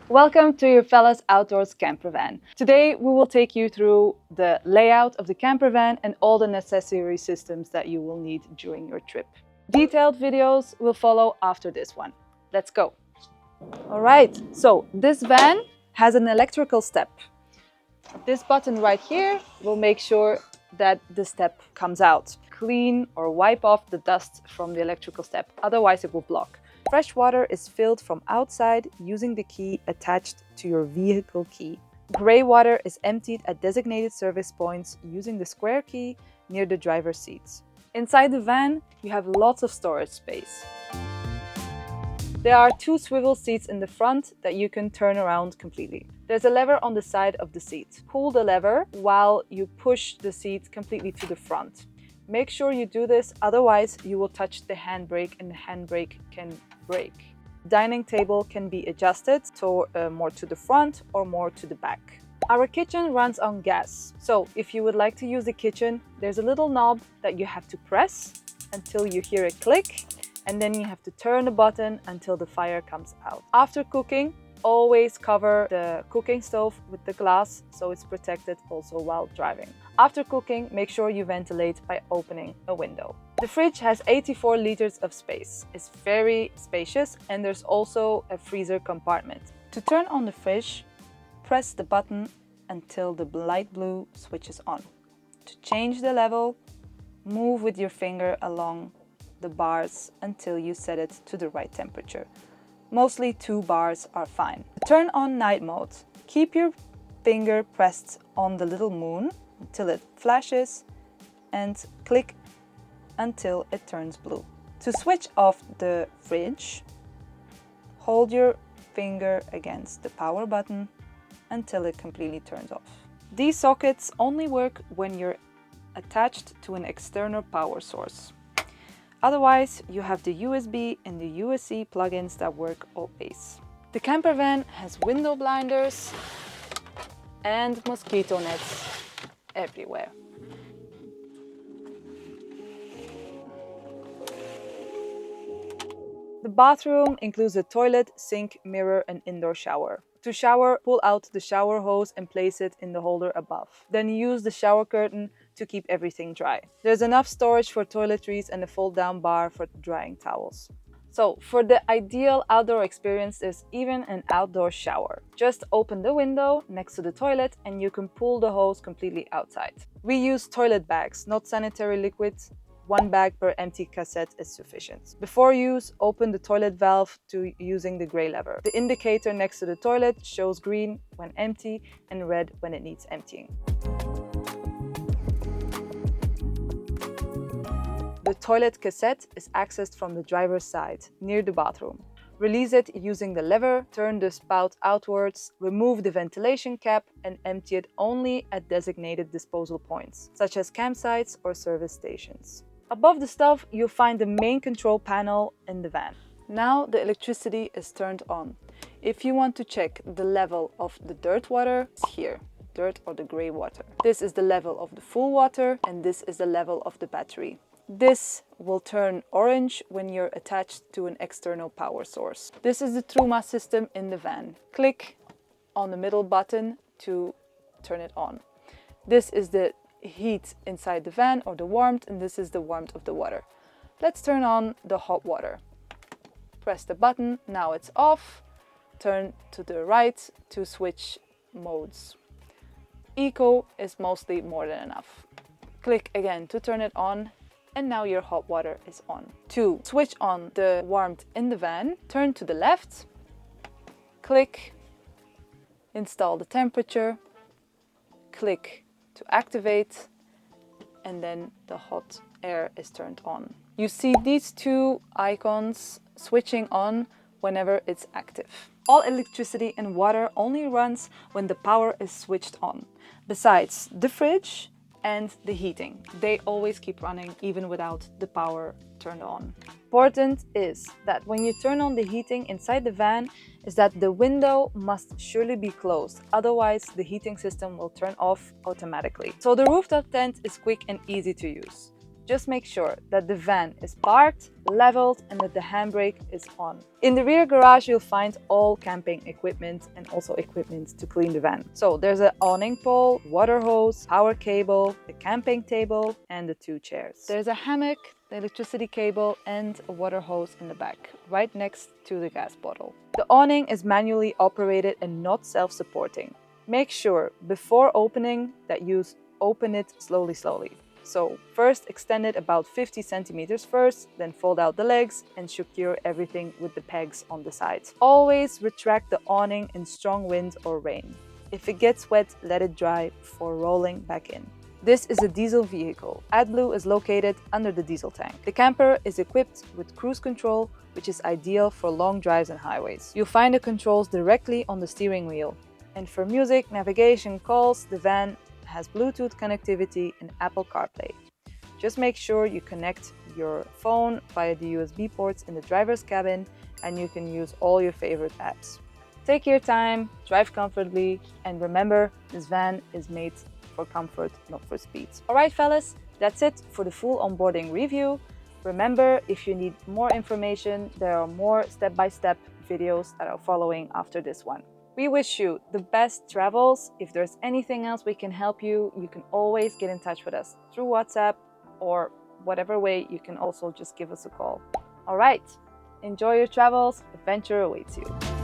Welcome to your Fellas Outdoors Campervan. Today we will take you through the layout of the campervan and all the necessary systems that you will need during your trip. Detailed videos will follow after this one. Let's go. Alright, so this van has an electrical step. This button right here will make sure that the step comes out. Clean or wipe off the dust from the electrical step, otherwise it will block. Fresh water is filled from outside using the key attached to your vehicle key. Gray water is emptied at designated service points using the square key near the driver's seats. Inside the van, you have lots of storage space. There are 2 swivel seats in the front that you can turn around completely. There's a lever on the side of the seat. Pull the lever while you push the seat completely to the front. Make sure you do this, otherwise you will touch the handbrake and the handbrake can break. Dining table can be adjusted to more to the front or more to the back. Our kitchen runs on gas, so if you would like to use the kitchen, there's a little knob that you have to press until you hear a click, and then you have to turn the button until the fire comes out. After cooking, always cover the cooking stove with the glass so it's protected also while driving. After cooking, make sure you ventilate by opening a window. The fridge has 84 liters of space. It's very spacious, and there's also a freezer compartment. To turn on the fridge, press the button until the light blue switches on. To change the level, move with your finger along the bars until you set it to the right temperature. Mostly 2 bars are fine. Turn on night mode. Keep your finger pressed on the little moon until it flashes and click until it turns blue. To switch off the fridge, hold your finger against the power button until it completely turns off. These sockets only work when you're attached to an external power source. Otherwise, you have the USB and the USB plugins that work always. The campervan has window blinders and mosquito nets everywhere. The bathroom includes a toilet, sink, mirror, and indoor shower. To shower, pull out the shower hose and place it in the holder above. Then use the shower curtain to keep everything dry. There's enough storage for toiletries and a fold-down bar for drying towels. So, for the ideal outdoor experience, there's even an outdoor shower. Just open the window next to the toilet and you can pull the hose completely outside. We use toilet bags, not sanitary liquids. 1 bag per empty cassette is sufficient. Before use, open the toilet valve using the gray lever. The indicator next to the toilet shows green when empty and red when it needs emptying. The toilet cassette is accessed from the driver's side, near the bathroom. Release it using the lever, turn the spout outwards, remove the ventilation cap and empty it only at designated disposal points, such as campsites or service stations. Above the stove, you'll find the main control panel in the van. Now the electricity is turned on. If you want to check the level of the dirt water, it's here, dirt or the gray water. This is the level of the full water and this is the level of the battery. This will turn orange when you're attached to an external power source. This is the Truma system in the van. Click on the middle button to turn it on. This is the heat inside the van or the warmth, and this is the warmth of the water. Let's turn on the hot water. Press the button, now it's off. Turn to the right to switch modes. Eco is mostly more than enough. Click again to turn it on, and now your hot water is on. To switch on the warmth in the van, turn to the left, click, install the temperature, click to activate, and then the hot air is turned on. You see these 2 icons switching on whenever it's active. All electricity and water only runs when the power is switched on. Besides the fridge and the heating, they always keep running even without the power turned on. Important is that when you turn on the heating inside the van, is that the window must surely be closed, otherwise the heating system will turn off automatically. So the rooftop tent is quick and easy to use. Just make sure that the van is parked, leveled, and that the handbrake is on. In the rear garage, you'll find all camping equipment and also equipment to clean the van. So there's an awning pole, water hose, power cable, the camping table, and the 2 chairs. There's a hammock, the electricity cable, and a water hose in the back, right next to the gas bottle. The awning is manually operated and not self-supporting. Make sure before opening that you open it slowly. So first extend it about 50 centimeters first, then fold out the legs and secure everything with the pegs on the sides. Always retract the awning in strong wind or rain. If it gets wet, let it dry before rolling back in. This is a diesel vehicle. AdBlue is located under the diesel tank. The camper is equipped with cruise control, which is ideal for long drives and highways. You'll find the controls directly on the steering wheel. And for music, navigation, calls, the van has Bluetooth connectivity and Apple CarPlay. Just make sure you connect your phone via the USB ports in the driver's cabin and you can use all your favorite apps. Take your time, drive comfortably, and remember, this van is made for comfort, not for speed. Alright fellas, that's it for the full onboarding review. Remember, if you need more information, there are more step-by-step videos that are following after this one. We wish you the best travels. If there's anything else we can help you, you can always get in touch with us through WhatsApp or whatever way. You can also just give us a call. All right, enjoy your travels. Adventure awaits you.